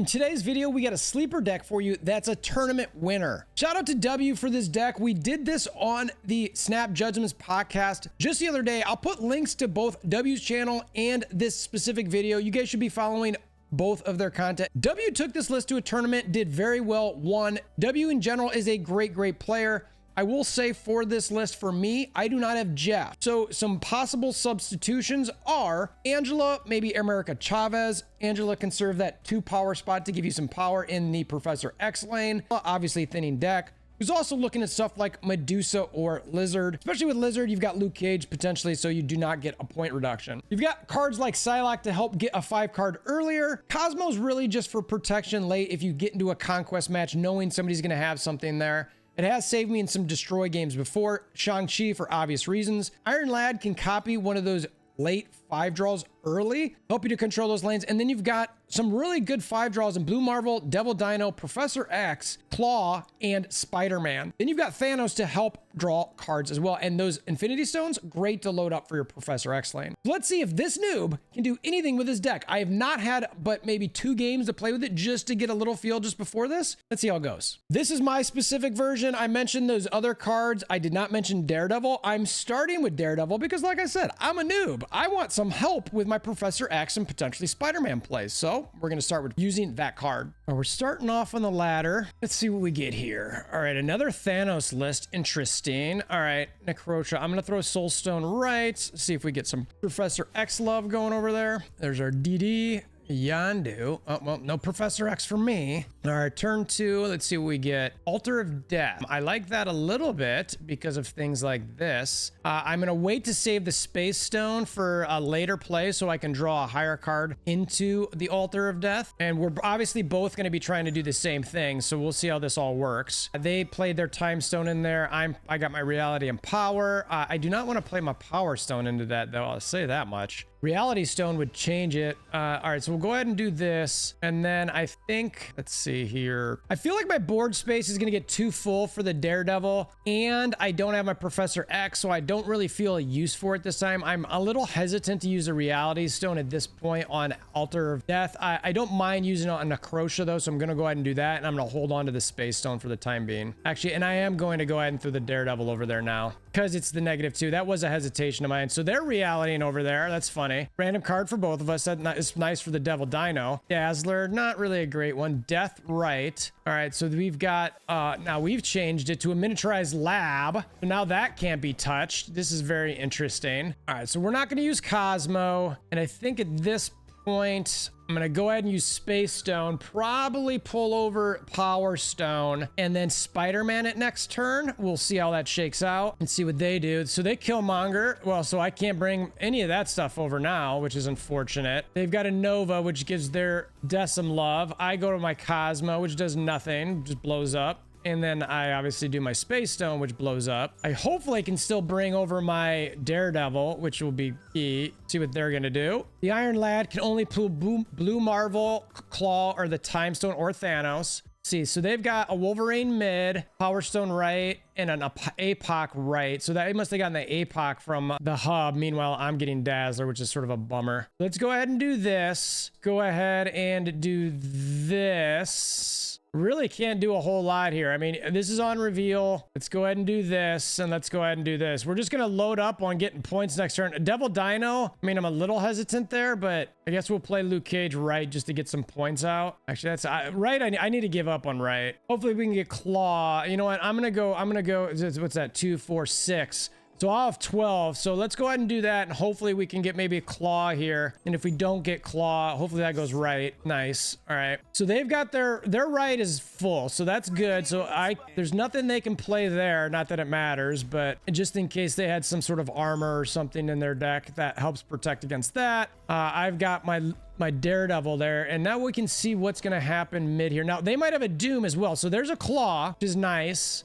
In today's video, we got a sleeper deck for you that's a tournament winner. Shout out to W for this deck. We did this on the Snap Judgments podcast just the other day. I'll put links to both W's channel and this specific video. You guys should be following both of their content. W took this list to a tournament, did very well, won. W in general is a great player. I will say for this list, for me, I do not have Jeff. So some possible substitutions are Angela, maybe America Chavez. Angela can serve that 2 power spot to give you some power in the Professor X lane. Obviously thinning deck. Who's also looking at stuff like Medusa or Lizard. Especially with Lizard, you've got Luke Cage potentially, so you do not get a point reduction. You've got cards like Psylocke to help get a 5 card earlier. Cosmo's really just for protection late if you get into a Conquest match knowing somebody's gonna have something there. It has saved me in some destroy games before. Shang-Chi for obvious reasons. IronLad can copy one of those late 5 draws early, help you to control those lanes. And then you've got some really good 5 draws in Blue Marvel, Devil Dino, Professor X, Klaw, and Spider-Man. Then you've got Thanos to help draw cards as well. And those Infinity Stones, great to load up for your Professor X lane. Let's see if this noob can do anything with this deck. I have not had but maybe 2 games to play with it just to get a little feel just before this. Let's see how it goes. This is my specific version. I mentioned those other cards. I did not mention Daredevil. I'm starting with Daredevil because like I said, I'm a noob. I want some help with my Professor X and potentially Spider-Man plays. So we're going to start with using that card. We're starting off on the ladder. Let's see what we get here. All right, another Thanos list. Interesting. All right, Necrotia. I'm going to throw Soulstone right. See if we get some Professor X love going over there. There's our DD. Yandu. Oh, well, no Professor X for me. All right, turn 2. Let's see what we get. Altar of Death. I like that a little bit because of things like this. I'm going to wait to save the Space Stone for a later play so I can draw a higher card into the Altar of Death. And we're obviously both going to be trying to do the same thing, so we'll see how this all works. They played their Time Stone in there. I got my Reality and Power. I do not want to play my Power Stone into that, though. I'll say that much. Reality Stone would change it. All right, so we'll go ahead and do this. And then I think, let's see here. I feel like my board space is gonna get too full for the Daredevil, and I don't have my Professor X, so I don't really feel a use for it this time. I'm a little hesitant to use a Reality Stone at this point on Altar of Death. I don't mind using it on Necrotia though, so I'm gonna go ahead and do that, and I'm gonna hold on to the Space Stone for the time being. Actually, and I am going to go ahead and throw the Daredevil over there now, because it's the -2. That was a hesitation of mine. So they're realitying over there. That's funny. Random card for both of us. It's nice for the Devil Dino. Dazzler, not really a great one. Death right. All right, so we've got, now we've changed it to a miniaturized lab. So now that can't be touched. This is very interesting. All right, so we're not going to use Cosmo. And I think at this point, I'm going to go ahead and use Space Stone, probably pull over Power Stone, and then Spider-Man at next turn. We'll see how that shakes out and see what they do. So they kill Monger. Well, so I can't bring any of that stuff over now, which is unfortunate. They've got a Nova, which gives their death some love. I go to my Cosmo, which does nothing, just blows up. And then I obviously do my Space Stone, which blows up. I hopefully can still bring over my Daredevil, which will be key. See what they're going to do. The IronLad can only pull Blue Marvel, Klaw, or the Time Stone, or Thanos. See, so they've got a Wolverine mid, Power Stone right, and an APOC right. So that must have gotten the APOC from the hub. Meanwhile, I'm getting Dazzler, which is sort of a bummer. Let's go ahead and do this. Go ahead and do this. Really can't do a whole lot here. I mean, this is on reveal. Let's go ahead and do this, and let's go ahead and do this. We're just gonna load up on getting points next turn. Devil Dino, I mean, I'm a little hesitant there, but I guess we'll play Luke Cage right just to get some points out. Actually, that's right. I need to give up on right. Hopefully we can get Klaw. You know what? I'm gonna go, what's that? 2, 4, 6. So I'll have 12. So let's go ahead and do that. And hopefully we can get maybe a Klaw here. And if we don't get Klaw, hopefully that goes right. Nice. All right. So they've got their right is full. So that's good. So there's nothing they can play there. Not that it matters, but just in case they had some sort of armor or something in their deck that helps protect against that. I've got my Daredevil there, and now we can see what's going to happen mid here. Now they might have a Doom as well. So there's a Klaw, which is nice.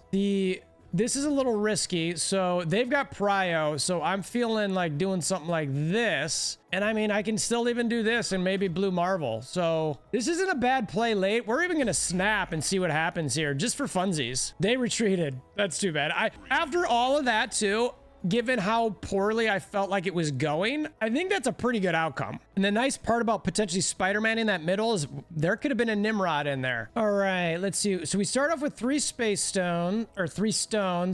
This is a little risky. So they've got Prio. So I'm feeling like doing something like this. And I mean, I can still even do this and maybe Blue Marvel. So this isn't a bad play late. We're even going to snap and see what happens here just for funsies. They retreated. That's too bad. After all of that too, given how poorly I felt like it was going, I think that's a pretty good outcome. And the nice part about potentially Spider-Man in that middle is there could have been a Nimrod in there. All right, let's see. So we start off with 3 stones.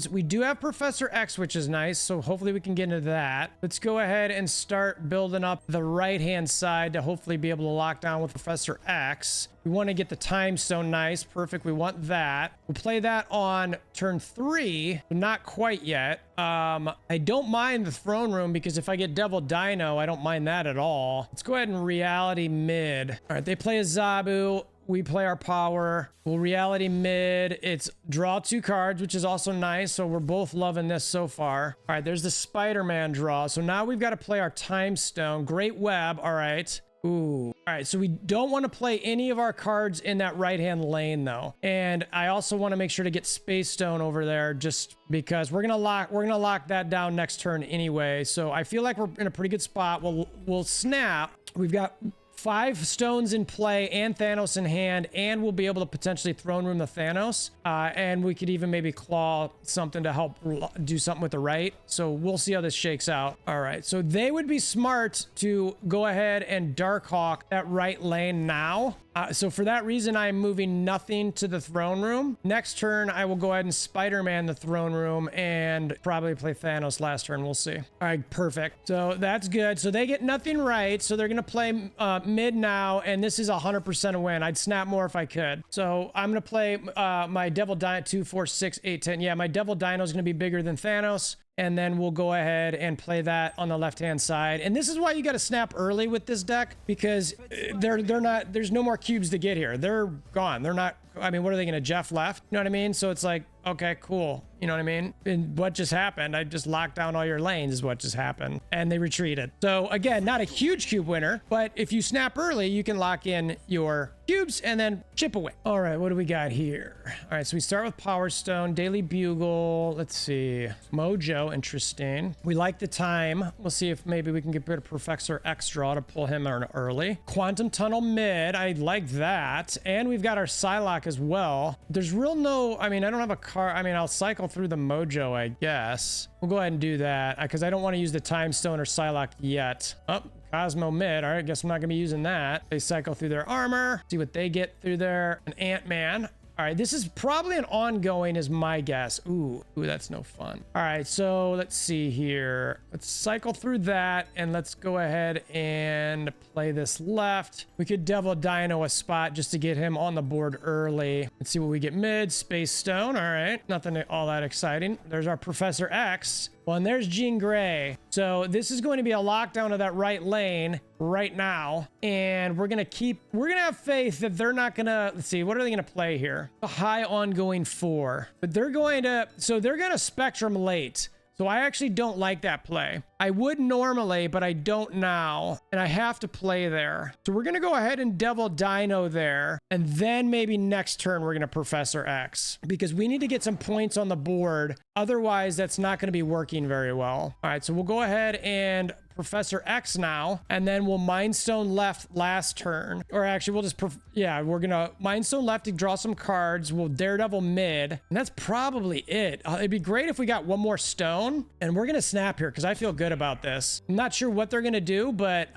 We do have Professor X, which is nice. So hopefully we can get into that. Let's go ahead and start building up the right-hand side to hopefully be able to lock down with Professor X. We want to get the time stone nice. Perfect. We want that. We'll play that on turn 3. Not quite yet. I don't mind the throne room because if I get Devil Dino, I don't mind that at all. Let's go ahead and reality mid. All right, they play a Zabu. We play our power. We'll reality mid. It's draw 2 cards, which is also nice. So we're both loving this so far. All right, there's the Spider-Man draw. So now we've got to play our time stone. Great web. All right. Ooh. All right, so we don't want to play any of our cards in that right-hand lane though. And I also want to make sure to get Space Stone over there just because we're going to lock that down next turn anyway. So I feel like we're in a pretty good spot. We'll snap. We've got 5 stones in play and Thanos in hand, and we'll be able to potentially throne room the Thanos. And we could even maybe claw something to help do something with the right. So we'll see how this shakes out. All right, so they would be smart to go ahead and Darkhawk that right lane now. So for that reason, I'm moving nothing to the throne room. Next turn, I will go ahead and Spider-Man the throne room and probably play Thanos last turn. We'll see. All right, perfect. So that's good. So they get nothing right. So they're going to play mid now, and this is 100% a win. I'd snap more if I could. So I'm going to play my Devil Dino 2, 4, 6, 8, 10. Yeah, my Devil Dino is going to be bigger than Thanos. And then we'll go ahead and play that on the left-hand side. And this is why you got to snap early with this deck, because there's no more cubes to get here. They're gone. They're not, I mean, what are they going to Jeff left? You know what I mean? So it's like, okay, cool. You know what I mean? And what just happened? I just locked down all your lanes is what just happened. And they retreated. So again, not a huge cube winner, but if you snap early, you can lock in your cubes and then chip away. All right, what do we got here? All right, so we start with Power Stone, Daily Bugle. Let's see. Mojo, interesting. We like the time. We'll see if maybe we can get rid of Professor X draw to pull him early. Quantum Tunnel mid. I like that. And we've got our Psylocke as well. There's real no, I mean, I don't have a card. I mean, I'll cycle through the Mojo, I guess. We'll go ahead and do that because I don't want to use the Time Stone or Psylocke yet. Oh, Cosmo mid. All right, guess I'm not going to be using that. They cycle through their armor. See what they get through there. An Ant-Man. All right, this is probably an ongoing is my guess. Ooh, that's no fun. All right, so let's see here. Let's cycle through that and let's go ahead and play this left. We could Devil Dino a spot just to get him on the board early. Let's see what we get mid. Space Stone. All right, nothing all that exciting. There's our Professor X. Well, and there's Jean Grey. So this is going to be a lockdown of that right lane right now. And we're going to have faith that they're not going to, let's see, what are they going to play here? A high ongoing 4. But they're going to Spectrum late. So I actually don't like that play. I would normally, but I don't now. And I have to play there. So we're going to go ahead and Devil Dino there. And then maybe next turn, we're going to Professor X. Because we need to get some points on the board. Otherwise, that's not going to be working very well. All right, so we'll go ahead and Professor X now, and then we'll Mind Stone left last turn. Or actually, we'll just, we're gonna Mind Stone left to draw some cards. We'll Daredevil mid, and that's probably it. It'd be great if we got one more stone, and we're gonna snap here because I feel good about this. I'm not sure what they're gonna do, but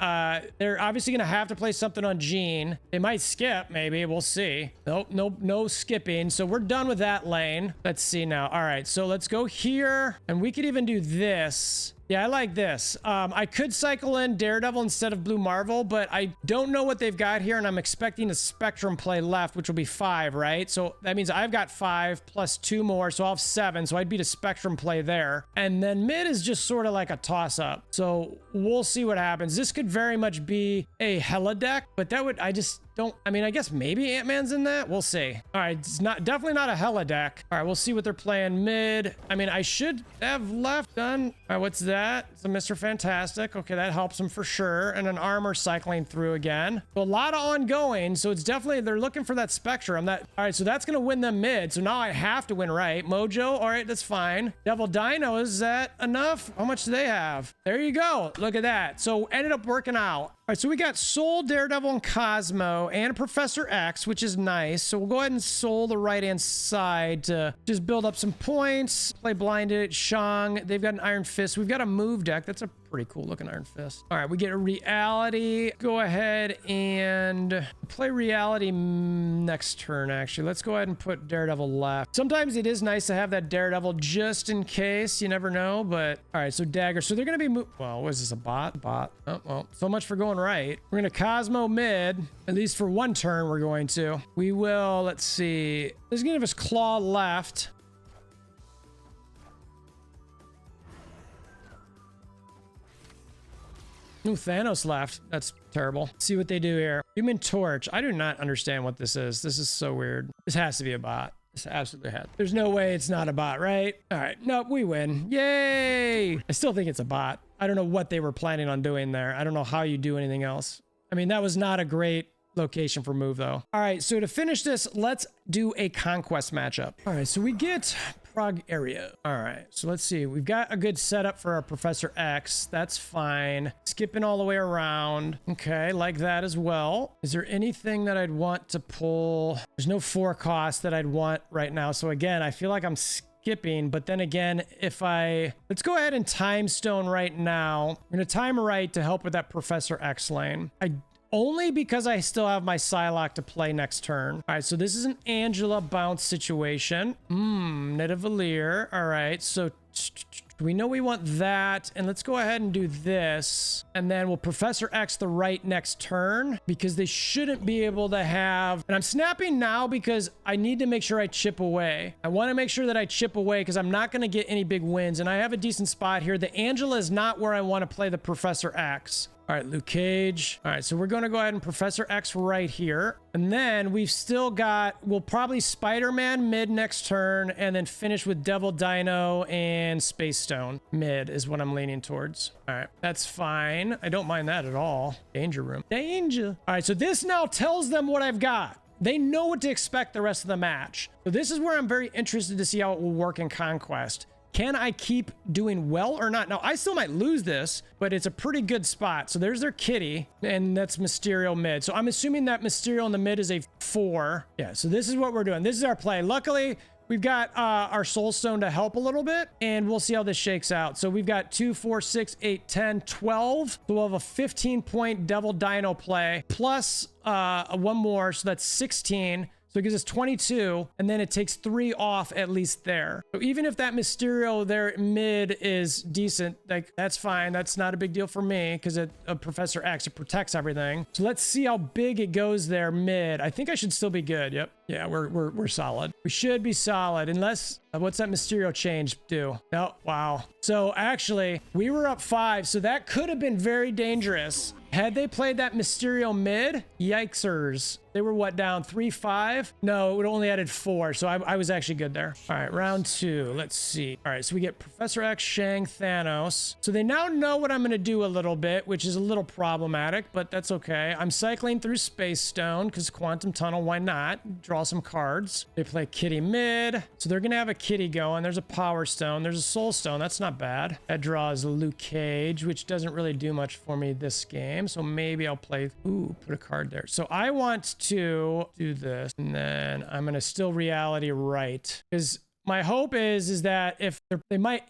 they're obviously gonna have to play something on Jean. They might skip, maybe. We'll see. Nope, no skipping. So we're done with that lane. Let's see now. All right, so let's go here, and we could even do this. Yeah, I like this. I could cycle in Daredevil instead of Blue Marvel, but I don't know what they've got here, and I'm expecting a Spectrum play left, which will be 5, right? So that means I've got 5 plus 2 more, so I'll have 7, so I'd beat a Spectrum play there. And then mid is just sort of like a toss-up. So we'll see what happens. This could very much be a Hella deck, but that would, I guess maybe Ant-Man's in that. We'll see. All right, it's definitely not a Hella deck. All right, we'll see what they're playing mid. I mean, I should have left done. All right, what's that? It's a Mr. Fantastic. Okay, that helps him for sure. And an armor cycling through again. So a lot of ongoing. So it's definitely, they're looking for that Spectrum. All right, so that's going to win them mid. So now I have to win right. Mojo, all right, that's fine. Devil Dino, is that enough? How much do they have? There you go. Look at that. So ended up working out. right, so we got Soul, Daredevil, and Cosmo, and Professor X, which is nice. So we'll go ahead and Soul the right-hand side to just build up some points. Play Blinded, Shang. They've got an Iron Fist. We've got a move deck. That's a pretty cool looking Iron Fist. All right, we get a Reality. Go ahead and play Reality next turn, actually. Let's go ahead and put Daredevil left. Sometimes it is nice to have that Daredevil just in case. You never know, but... All right, so Dagger. So they're going to be... Well, what is this, a bot? Bot. Oh, well, so much for going right. We're going to Cosmo mid. At least for one turn, we're going to. We will... Let's see. This is going to give us Klaw left. Ooh, Thanos left. That's terrible. Let's see what they do here. Human Torch. I do not understand what this is. This is so weird. This has to be a bot. This absolutely has. There's no way it's not a bot, right? All right. Nope, we win. Yay! I still think it's a bot. I don't know what they were planning on doing there. I don't know how you do anything else. I mean, that was not a great location for move, though. All right, so to finish this, let's do a Conquest matchup. All right, so we get Prague area. All right, so let's see. We've got a good setup for our Professor X. That's fine. Skipping all the way around. Okay, like that as well. Is there anything that I'd want to pull? There's no 4 cost that I'd want right now. So again, I feel like I'm skipping, but then again, if let's go ahead and Time Stone right now. I'm gonna time right to help with that Professor X lane. Only because I still have my Psylocke to play next turn. All right, so this is an Angela bounce situation. Nidavellir. All right, so we know we want that. And let's go ahead and do this. And then we'll Professor X the right next turn because they shouldn't be able to have... And I'm snapping now because I need to make sure I chip away. I want to make sure that I chip away because I'm not going to get any big wins. And I have a decent spot here. The Angela is not where I want to play the Professor X. All right, Luke Cage. All right, so we're going to go ahead and Professor X right here. And then we've still got, we'll probably Spider-Man mid next turn and then finish with Devil Dino and Space Stone. Mid is what I'm leaning towards. All right, that's fine. I don't mind that at all. Danger room. Danger. All right, so this now tells them what I've got. They know what to expect the rest of the match. So this is where I'm very interested to see how it will work in Conquest. Can I keep doing well or not? Now, I still might lose this, but it's a pretty good spot. So there's their kitty, and that's Mysterio mid. So I'm assuming that Mysterio in the mid is a 4. Yeah, so this is what we're doing. This is our play. Luckily, we've got our Soul Stone to help a little bit, and we'll see how this shakes out. So we've got 2, 4, 6, 8, 10, 12. So we'll have a 15-point Devil Dino play, plus one more, so that's 16. So it gives us 22, and then it takes 3 off at least there. So even if that Mysterio there mid is decent, like that's fine. That's not a big deal for me because Professor X, it protects everything. So let's see how big it goes there mid. I think I should still be good. Yep. Yeah, we're solid. We should be solid unless what's that Mysterio change do? Oh, wow. So actually, we were up 5, so that could have been very dangerous. Had they played that Mysterio mid, yikesers. They were what, down 3-5? No, it only added 4, so I was actually good there. All right, round 2. Let's see. All right, so we get Professor X, Shang, Thanos. So they now know what I'm going to do a little bit, which is a little problematic, but that's okay. I'm cycling through Space Stone because Quantum Tunnel, why not? Draw some cards. They play Kitty mid, so they're going to have a Kitty going. There's a Power Stone. There's a Soul Stone. That's not bad. That draws Luke Cage, which doesn't really do much for me this game, so maybe I'll play... Ooh, put a card there. So I want to do this, and then I'm going to still Reality right, because my hope is that if they might,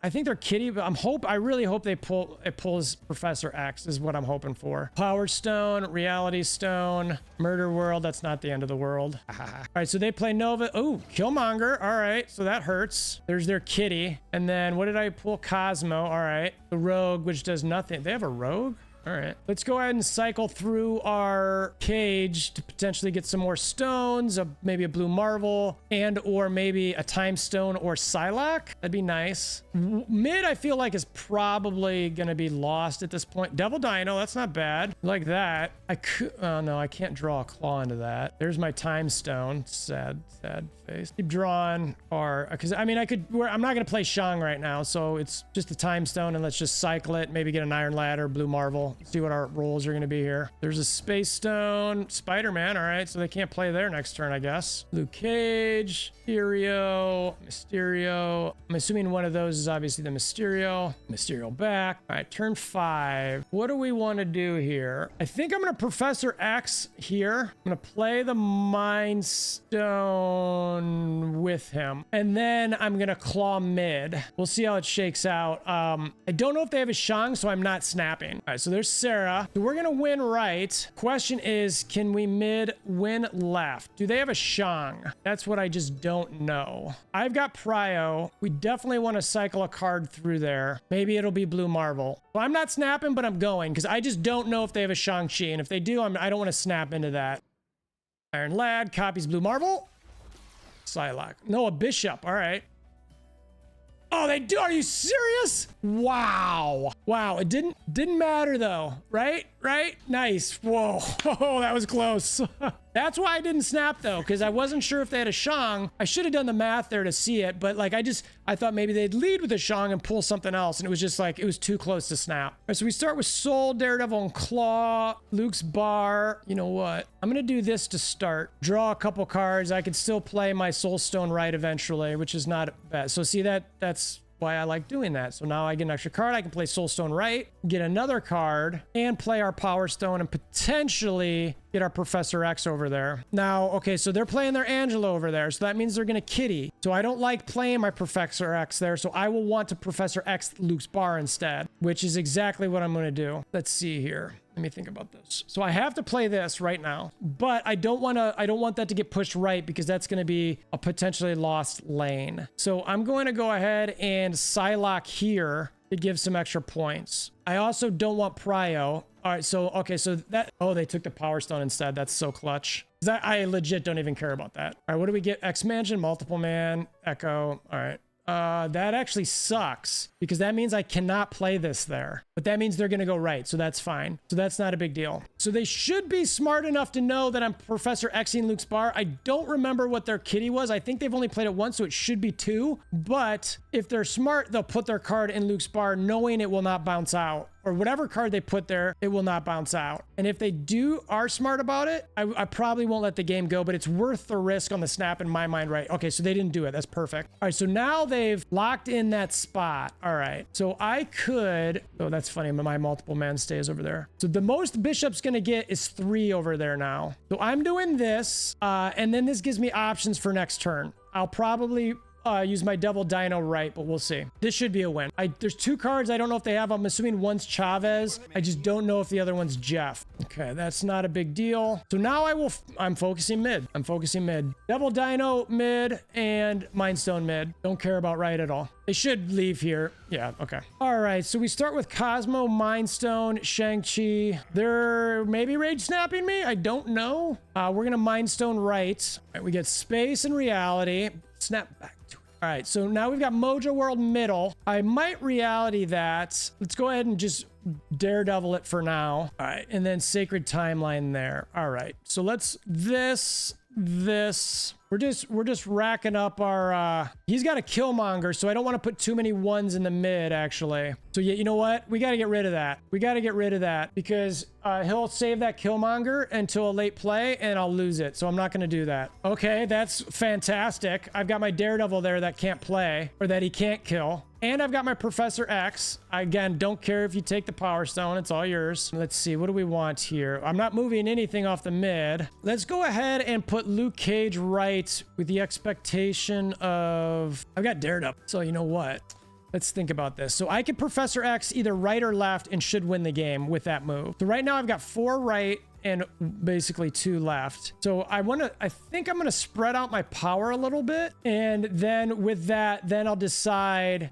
I think they're Kitty, but I really hope it pulls Professor X is what I'm hoping for. Power Stone, Reality Stone, Murder World. That's not the end of the world. All right, so they play Nova. Oh, Killmonger. All right, so that hurts. There's their Kitty. And then what did I pull? Cosmo. All right. The Rogue, which does nothing. They have a Rogue? All right, let's go ahead and cycle through our cage to potentially get some more stones, maybe a Blue Marvel, and or maybe a Time Stone or Psylocke. That'd be nice. Mid, I feel like, is probably going to be lost at this point. Devil Dino, that's not bad. Like that. Oh no, I can't draw a Klaw into that. There's my Time Stone. Sad face. Keep drawing, or because I mean, I'm not going to play Shang right now, so it's just a Time Stone, and let's just cycle it. Maybe get an IronLad or Blue Marvel. So let's see what our roles are going to be here. There's a Space Stone, Spider-Man. All right, so they can't play there next turn, I guess. Luke Cage, Mysterio. I'm assuming one of those is obviously the Mysterio back. All right, turn 5. What do we want to do here? I think I'm going to Professor X here. I'm going to play the Mind Stone with him. And then I'm going to Klaw mid. We'll see how it shakes out. I don't know if they have a Shang, so I'm not snapping. All right, so there's Sarah. So we're going to win right. Question is, can we mid win left? Do they have a Shang? That's what I just don't know. I've got Prio. We definitely want to cycle a card through there. Maybe it'll be Blue Marvel. Well, I'm not snapping, but I'm going because I just don't know if they have a Shang-Chi. And if they do, I don't want to snap into that. IronLad copies Blue Marvel. Psylocke. No, a Bishop. All right. Oh, they do. Are you serious? Wow. Wow. It didn't matter though. Right? Nice. Whoa. Oh, that was close. That's why I didn't snap though, because I wasn't sure if they had a Shang. I should have done the math there to see it, but like I thought maybe they'd lead with a Shang and pull something else, and it was just like, it was too close to snap. All right, so we start with Soul, Daredevil, and Klaw, Luke's bar. You know what? I'm gonna do this to start. Draw a couple cards. I could still play my Soul Stone right eventually, which is not bad. So see that's why I like doing that. So now I get an extra card. I can play Soul Stone right, get another card, and play our Power Stone, and potentially get our Professor X over there. Now, okay, so they're playing their Angela over there, so that means they're gonna kitty. So I don't like playing my Professor X there, so I will want to Professor X Luke's bar instead, which is exactly what I'm gonna do. Let's see here. Let me think about this. So I have to play this right now, but I don't want that to get pushed right because that's going to be a potentially lost lane. So I'm going to go ahead and Psylocke here to give some extra points. I also don't want Prio. All right, so, okay, so that, oh, they took the Power Stone instead. That's so clutch. I legit don't even care about that. All right, what do we get? X-Mansion, Multiple Man, Echo. All right. That actually sucks because that means I cannot play this there, but that means they're going to go right. So that's fine. So that's not a big deal. So they should be smart enough to know that I'm Professor Xing Luke's bar. I don't remember what their kitty was. I think they've only played it once, so it should be 2. But if they're smart, they'll put their card in Luke's bar knowing it will not bounce out. Or whatever card they put there, it will not bounce out. And if they are smart about it, I probably won't let the game go, but it's worth the risk on the snap in my mind, right? Okay, so they didn't do it. That's perfect. All right, so now they've locked in that spot. All right, so I could, oh, that's funny, my Multiple Man stays over there. So the most Bishop's gonna get is 3 over there now. So I'm doing this, and then this gives me options for next turn. I'll probably use my double dino right, but we'll see. This should be a win. There's 2 cards. I don't know if they have. I'm assuming one's Chavez. I just don't know if the other one's Jeff. Okay, that's not a big deal. So now I'm focusing mid. Double dino mid and Mind Stone mid. Don't care about right at all. They should leave here. Yeah, okay. All right, so we start with Cosmo, Mind Stone, Shang-Chi. They're maybe rage snapping me. I don't know. We're gonna Mind Stone right. All right, we get space and reality. Snap back to it. All right, so now we've got Mojo World middle. I might reality that. Let's go ahead and just Daredevil it for now. All right, and then Sacred Timeline there. All right, so let's this. We're just racking up our he's got a Killmonger, so I don't want to put too many 1s in the mid actually. So yeah, you know what? We got to get rid of that. Because he'll save that Killmonger until a late play and I'll lose it. So I'm not going to do that. Okay, that's fantastic. I've got my Daredevil there that can't play or that he can't kill. And I've got my Professor X. Again, don't care if you take the Power Stone. It's all yours. Let's see. What do we want here? I'm not moving anything off the mid. Let's go ahead and put Luke Cage right with the expectation of... I've got Daredevil. So you know what? Let's think about this. So I could Professor X either right or left and should win the game with that move. So right now I've got 4 right and basically 2 left. So I think I'm gonna spread out my power a little bit. And then with that, then I'll decide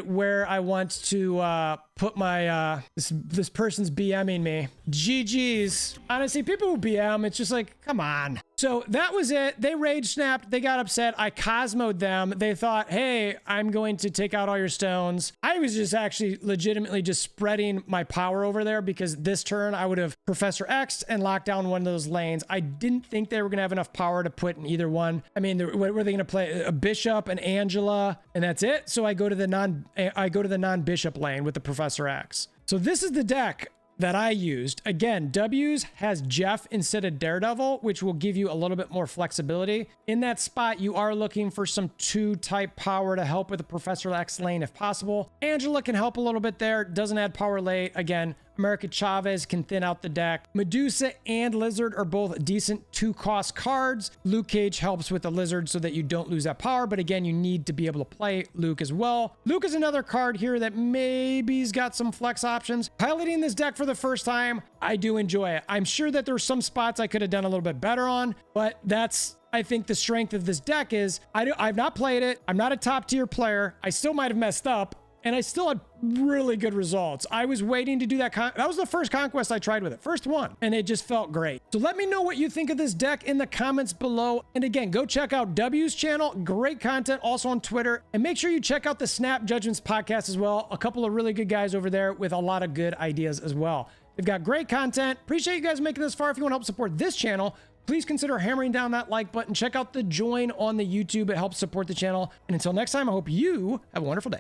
where I want to put my, this person's BMing me. GG's. Honestly, people who BM, it's just like, come on. So that was it. They rage snapped. They got upset. I Cosmoed them. They thought, hey, I'm going to take out all your stones. I was just actually legitimately just spreading my power over there because this turn I would have Professor X and locked down one of those lanes. I didn't think they were going to have enough power to put in either one. I mean, what were they going to play? A Bishop, an Angela, and that's it. So I go to the non-Bishop lane with the Professor Professor X. So this is the deck that I used. Again, W's has Jeff instead of Daredevil, which will give you a little bit more flexibility. In that spot, you are looking for some 2-type power to help with the Professor X lane if possible. Angela can help a little bit there, doesn't add power late. Again, America Chavez can thin out the deck. Medusa and Lizard are both decent 2-cost cards. Luke Cage helps with the Lizard so that you don't lose that power, but again, you need to be able to play Luke as well. Luke is another card here that maybe's got some flex options. Piloting this deck for the first time, I do enjoy it. I'm sure that there's some spots I could have done a little bit better on, but that's, I think, the strength of this deck is I've not played it. I'm not a top tier player. I still might have messed up, and I still had really good results. I was waiting to do that. That was the first Conquest I tried with it. First one. And it just felt great. So let me know what you think of this deck in the comments below. And again, go check out W's channel. Great content also on Twitter. And make sure you check out the Snap Judgments podcast as well. A couple of really good guys over there with a lot of good ideas as well. They've got great content. Appreciate you guys making this far. If you want to help support this channel, please consider hammering down that like button. Check out the join on the YouTube. It helps support the channel. And until next time, I hope you have a wonderful day.